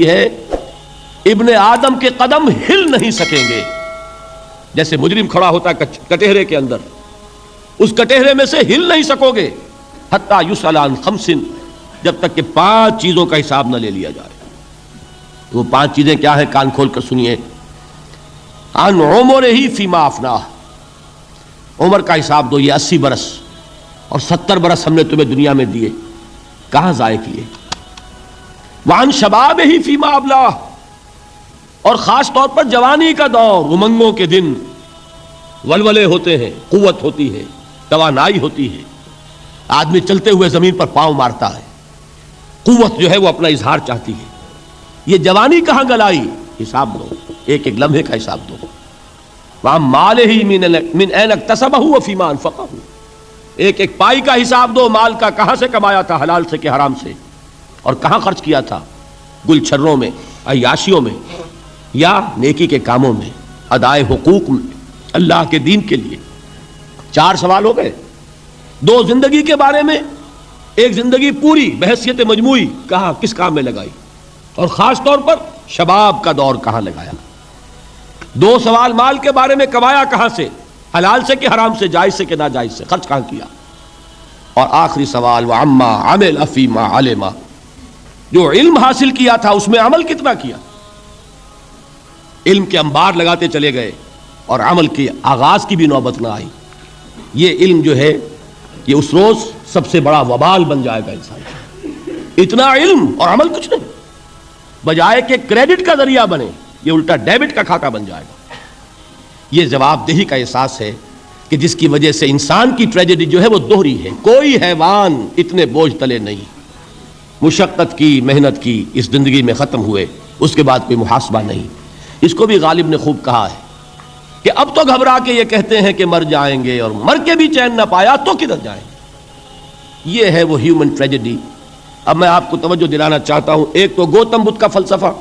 ہے ابن آدم کے قدم ہل نہیں سکیں گے. جیسے مجرم کھڑا ہوتا ہے کٹہرے کے اندر، اس کٹہرے میں سے ہل نہیں سکو گے حتی یسأل عن خمس، جب تک کہ 5 چیزوں کا حساب نہ لے لیا جائے. وہ 5 چیزیں کیا ہیں؟ کان کھول کر سنیے. عن عمرہ فیما افناہ، عمر کا حساب دو. یہ 80 برس اور 70 برس ہم نے تمہیں دنیا میں دیے، کہاں ضائع کیے؟ وعن شبابہ فیما ابلاہ، اور خاص طور پر جوانی کا دور، امنگوں کے دن، ولولے ہوتے ہیں، قوت ہوتی ہے، توانائی ہوتی ہے، آدمی چلتے ہوئے زمین پر پاؤں مارتا ہے، قوت جو ہے وہ اپنا اظہار چاہتی ہے. یہ جوانی کہاں گلائی؟ حساب دو، ایک ایک لمحے کا حساب دو. وعن مالہ من این اکتسبہ وفیما انفقہ، ایک ایک پائی کا حساب دو. مال کا کہاں سے کمایا تھا، حلال سے کہ حرام سے، اور کہاں خرچ کیا تھا؟ گل چھروں میں، عیاشیوں میں، یا نیکی کے کاموں میں، ادائے حقوق میں، اللہ کے دین کے لیے. 4 سوال ہو گئے. 2 زندگی کے بارے میں، ایک زندگی پوری بحیثیت مجموعی کہاں کس کام میں لگائی، اور خاص طور پر شباب کا دور کہاں لگایا. 2 سوال مال کے بارے میں، کمایا کہاں سے، حلال سے کہ حرام سے، جائز سے کہ ناجائز سے، خرچ کہاں کیا. اور آخری سوال وعما عمل فیما علم، جو علم حاصل کیا تھا اس میں عمل کتنا کیا. علم کے انبار لگاتے چلے گئے اور عمل کے آغاز کی بھی نوبت نہ آئی. یہ علم جو ہے یہ اس روز سب سے بڑا وبال بن جائے گا انسان. اتنا علم اور عمل کچھ نہیں، بجائے کہ کریڈٹ کا ذریعہ بنے یہ الٹا ڈیبٹ کا کھاتا بن جائے گا. یہ جواب دہی کا احساس ہے کہ جس کی وجہ سے انسان کی ٹریجڈی جو ہے وہ دوہری ہے. کوئی حیوان اتنے بوجھ تلے نہیں، مشقت کی، محنت کی، اس زندگی میں ختم ہوئے، اس کے بعد کوئی محاسبہ نہیں. اس کو بھی غالب نے خوب کہا ہے کہ اب تو گھبرا کے یہ کہتے ہیں کہ مر جائیں گے، اور مر کے بھی چین نہ پایا تو کدھر جائیں. یہ ہے وہ ہیومن ٹریجڈی. اب میں آپ کو توجہ دلانا چاہتا ہوں. ایک تو گوتم بدھ کا فلسفہ،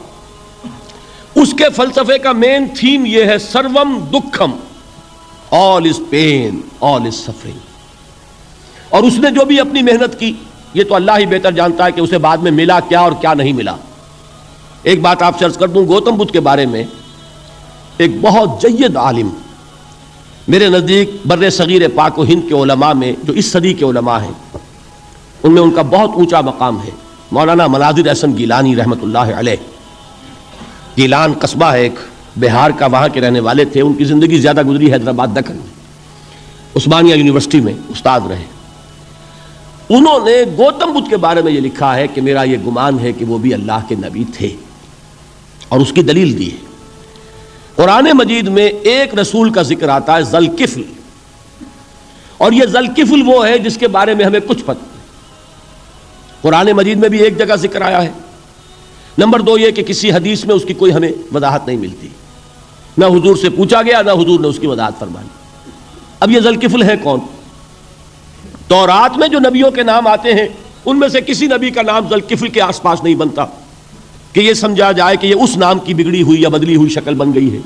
اس کے فلسفے کا مین تھیم یہ ہے سروم دکھم، آل از پین، آل از سفرنگ. اور اس نے جو بھی اپنی محنت کی یہ تو اللہ ہی بہتر جانتا ہے کہ اسے بعد میں ملا کیا اور کیا نہیں ملا. ایک بات آپ سے عرض کر دوں گوتم بدھ کے بارے میں. ایک بہت جید عالم میرے نزدیک بر صغیر پاک و ہند کے علماء میں، جو اس صدی کے علماء ہیں، ان میں ان کا بہت اونچا مقام ہے، مولانا مناظر احسن گیلانی رحمۃ اللہ علیہ. گیلان قصبہ ہے ایک بہار کا، وہاں کے رہنے والے تھے. ان کی زندگی زیادہ گزری حیدرآباد دکن میں، عثمانیہ یونیورسٹی میں استاد رہے. انہوں نے گوتم بدھ کے بارے میں یہ لکھا ہے کہ میرا یہ گمان ہے کہ وہ بھی اللہ کے نبی تھے، اور اس کی دلیل دی ہے. قرآن مجید میں ایک رسول کا ذکر آتا ہے، ذوالکفل، اور یہ ذوالکفل وہ ہے جس کے بارے میں ہمیں کچھ پتہ نہیں. قرآن مجید میں بھی ایک جگہ ذکر آیا ہے. نمبر 2 یہ کہ کسی حدیث میں اس کی کوئی ہمیں وضاحت نہیں ملتی، نہ حضور سے پوچھا گیا نہ حضور نے اس کی وضاحت فرمائی. اب یہ ذوالکفل ہے کون؟ تورات میں جو نبیوں کے نام آتے ہیں ان میں سے کسی نبی کا نام ذوالکفل کے آس پاس نہیں بنتا کہ یہ سمجھا جائے کہ یہ اس نام کی بگڑی ہوئی یا بدلی ہوئی شکل بن گئی ہے.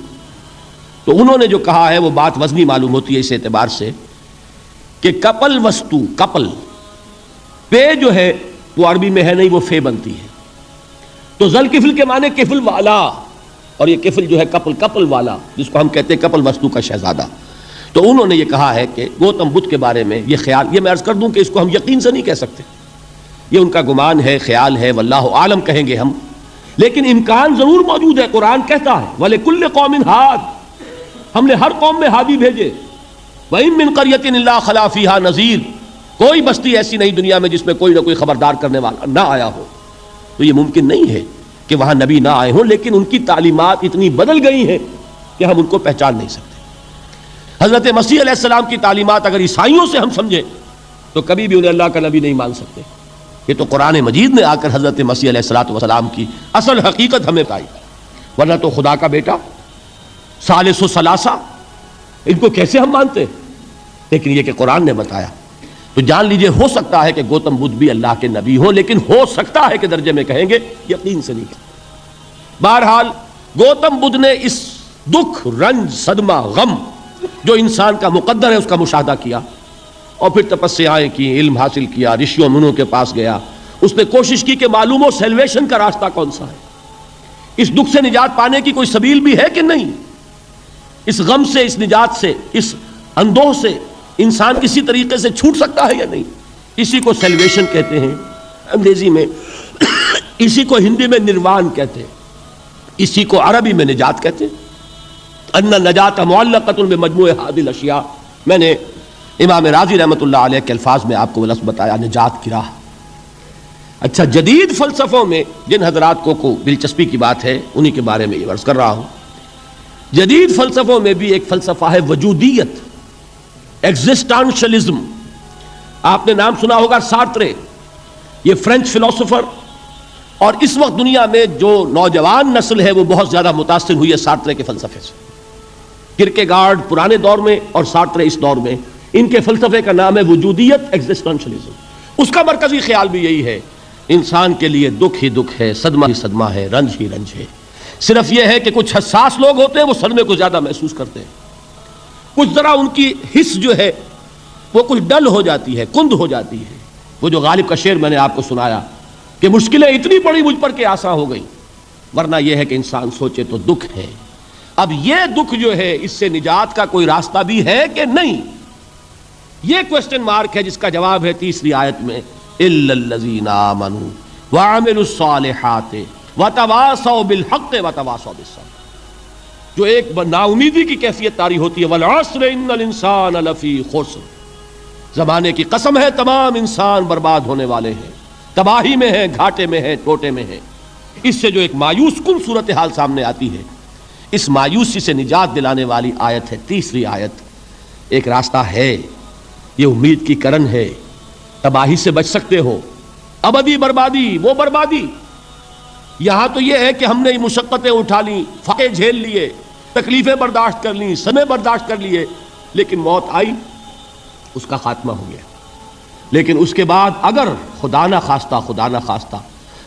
تو انہوں نے جو کہا ہے وہ بات وزنی معلوم ہوتی ہے اس اعتبار سے کہ کپل وستو، کپل پے جو ہے وہ عربی میں ہے نہیں، وہ فے بنتی ہے. تو ذوالکفل کے معنی کفل والا، اور یہ کفل جو ہے کپل، کپل والا، جس کو ہم کہتے ہیں کپل وستو کا شہزادہ. تو انہوں نے یہ کہا ہے کہ گوتم بدھ کے بارے میں یہ خیال، یہ میں عرض کر دوں کہ اس کو ہم یقین سے نہیں کہہ سکتے، یہ ان کا گمان ہے، خیال ہے، واللہ عالم کہیں گے ہم، لیکن امکان ضرور موجود ہے. قرآن کہتا ہے وَلِكُلِّ قَوْمٍ ہَادٍ، ہم نے ہر قوم میں ہادی بھیجے. وَإِن مِّن قَرْيَةٍ إِلَّا خَلَا فِيهَا نَذِيرٌ، کوئی بستی ایسی نہیں دنیا میں جس میں کوئی نہ کوئی خبردار کرنے والا نہ آیا ہو. تو یہ ممکن نہیں ہے کہ وہاں نبی نہ آئے ہوں، لیکن ان کی تعلیمات اتنی بدل گئی ہیں کہ ہم ان کو پہچان نہیں سکتے. حضرت مسیح علیہ السلام کی تعلیمات اگر عیسائیوں سے ہم سمجھیں تو کبھی بھی انہیں اللہ کا نبی نہیں مان سکتے. یہ تو قرآن مجید نے آ کر حضرت مسیح علیہ السلام کی اصل حقیقت ہمیں بتائی، ورنہ تو خدا کا بیٹا ثالث و ثلاثہ ان کو کیسے ہم مانتے. لیکن یہ کہ قرآن نے بتایا تو جان لیجئے ہو سکتا ہے کہ گوتم بدھ بھی اللہ کے نبی ہو، لیکن ہو سکتا ہے کہ درجے میں کہیں گے، یقین سے نہیں. بہرحال گوتم بدھ نے اس دکھ، رنج، صدمہ، غم جو انسان کا مقدر ہے اس کا مشاہدہ کیا، اور پھر تپسیائیں کی، علم حاصل کیا، رشیوں منوں کے پاس گیا. اس نے کوشش کی کہ معلوم ہو سیلویشن کا راستہ کون سا ہے. اس دکھ سے نجات پانے کی کوئی سبیل بھی ہے کہ نہیں؟ اس غم سے، اس نجات سے، اس اندوہ سے انسان کسی طریقے سے چھوٹ سکتا ہے یا نہیں؟ اسی کو سیلویشن کہتے ہیں انگریزی میں، اسی کو ہندی میں نروان کہتے ہیں، اسی کو عربی میں نجات کہتے ہیں۔ ان النجات معلقۃ بمجموع هذه الاشیاء، میں نے امام راضی رحمۃ اللہ علیہ کے الفاظ میں آپ کو لفظ بتایا، نجات کی راہ۔ اچھا، جدید فلسفوں میں جن حضرات کو دلچسپی کی بات ہے انہی کے بارے میں یہ عرض کر رہا ہوں۔ جدید فلسفوں میں بھی ایک فلسفہ ہے وجودیت، ایگزسٹانشلزم۔ آپ نے نام سنا ہوگا سارترے، یہ فرینچ فلسفر، اور اس وقت دنیا میں جو نوجوان نسل ہے وہ بہت زیادہ متاثر ہوئی ہے سارترے کے فلسفے سے۔ کرکیگارڈ پرانے دور میں اور سارترے اس دور میں، ان کے فلسفے کا نام ہے وجودیت، ایگزسٹانشلزم۔ اس کا مرکزی خیال بھی یہی ہے، انسان کے لیے دکھ ہی دکھ ہے، صدمہ ہی صدمہ ہے، رنج ہی رنج ہے۔ صرف یہ ہے کہ کچھ حساس لوگ ہوتے ہیں وہ صدمے کو زیادہ محسوس کرتے ہیں، کچھ ذرا ان کی حس جو ہے وہ کچھ ڈل ہو جاتی ہے، کند ہو جاتی ہے۔ وہ جو غالب کا شعر میں نے آپ کو سنایا کہ مشکلیں اتنی پڑی مجھ پر کہ آسان ہو گئی، ورنہ یہ ہے کہ انسان سوچے تو دکھ ہے۔ اب یہ دکھ جو ہے اس سے نجات کا کوئی راستہ بھی ہے کہ نہیں، یہ کوسچن مارک ہے، جس کا جواب ہے تیسری آیت میں الا الذین آمنوا وعملوا الصالحات وتواصوا بالحق وتواصوا بالصبر۔ جو ایک نا امیدی کی کیفیت طاری ہوتی ہے، والعصر ان الانسان لفی خسر، زمانے کی قسم ہے تمام انسان برباد ہونے والے ہیں، تباہی میں ہیں، گھاٹے میں ہیں، ٹوٹے میں ہیں۔ اس سے جو ایک مایوس کن صورتحال سامنے آتی ہے، اس مایوسی سے نجات دلانے والی آیت ہے تیسری آیت۔ ایک راستہ ہے، یہ امید کی کرن ہے، تباہی سے بچ سکتے ہو، ابدی بربادی وہ بربادی۔ یہاں تو یہ ہے کہ ہم نے مشقتیں اٹھا لیں، فاقے جھیل لیے، تکلیفیں برداشت کر لیں، صدمے برداشت کر لیے، لیکن موت آئی، اس کا خاتمہ ہو گیا۔ لیکن اس کے بعد اگر خدا نہ خواستہ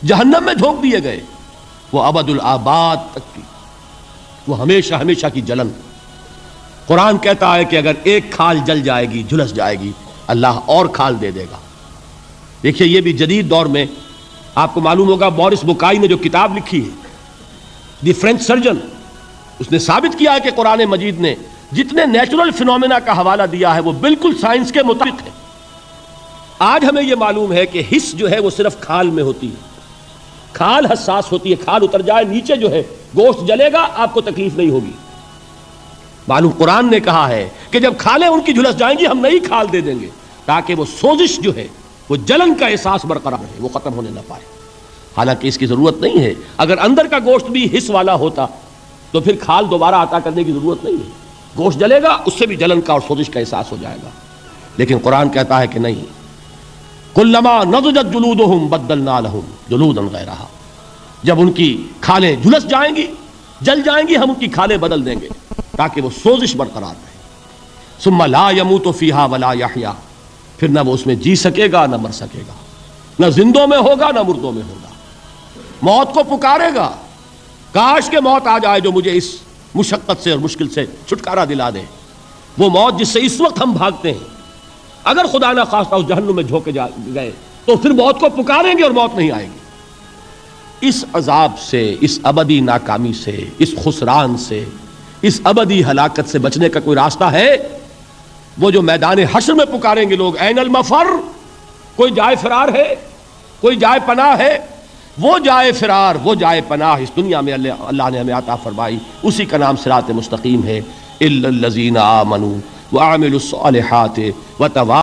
جہنم میں جھونک دیے گئے، وہ ابد الآباد تک کی، وہ ہمیشہ ہمیشہ کی جلن۔ قرآن کہتا ہے کہ اگر ایک کھال جل جائے گی، جھلس جائے گی، اللہ اور کھال دے دے گا۔ دیکھیے، یہ بھی جدید دور میں آپ کو معلوم ہوگا، بورس بکائی نے جو کتاب لکھی ہے، دی فرینچ سرجن، اس نے ثابت کیا ہے کہ قرآن مجید نے جتنے نیچرل فینومینا کا حوالہ دیا ہے وہ بالکل سائنس کے مطابق ہے۔ آج ہمیں یہ معلوم ہے کہ حس جو ہے وہ صرف کھال میں ہوتی ہے، کھال حساس ہوتی ہے، کھال اتر جائے نیچے جو ہے گوشت جلے گا، آپ کو تکلیف نہیں ہوگی۔ معلوم قرآن نے کہا ہے کہ جب کھالیں ان کی جھلس جائیں گی ہم نئی کھال دے دیں گے، تاکہ وہ سوزش جو ہے، وہ جلن کا احساس برقرار رہے، وہ ختم ہونے نہ پائے۔ حالانکہ اس کی ضرورت نہیں ہے، اگر اندر کا گوشت بھی حس والا ہوتا تو پھر کھال دوبارہ عطا کرنے کی ضرورت نہیں ہے، گوشت جلے گا، اس سے بھی جلن کا اور سوزش کا احساس ہو جائے گا۔ لیکن قرآن کہتا ہے کہ نہیں، کلما نضجت جلودہم بدلنا لہم جلودا غیرہا، جب ان کی کھالیں جھلس جائیں گی، جل جائیں گی، ہم ان کی کھالیں بدل دیں گے تاکہ وہ سوزش برقرار رہے۔ ثم لا يموت فیہا ولا یحیا، پھر نہ وہ اس میں جی سکے گا نہ مر سکے گا، نہ زندوں میں ہوگا نہ مردوں میں ہوگا۔ موت کو پکارے گا، کاش کہ موت آ جائے جو مجھے اس مشقت سے اور مشکل سے چھٹکارا دلا دے۔ وہ موت جس سے اس وقت ہم بھاگتے ہیں، اگر خدا نہ خواستہ اس جہنم میں جھونکے گئے تو پھر موت کو پکاریں گے اور موت نہیں آئے گی۔ اس عذاب سے، اس ابدی ناکامی سے، اس خسران سے، اس ابدی ہلاکت سے بچنے کا کوئی راستہ ہے؟ وہ جو میدان حشر میں پکاریں گے لوگ، این المفر، کوئی جائے فرار ہے، کوئی جائے پناہ ہے؟ وہ جائے فرار، وہ جائے پناہ اس دنیا میں اللہ نے ہمیں عطا فرمائی، اسی کا نام صراط مستقیم ہے۔ الا الذین آمنوا وعملوا الصالحات وتواصوا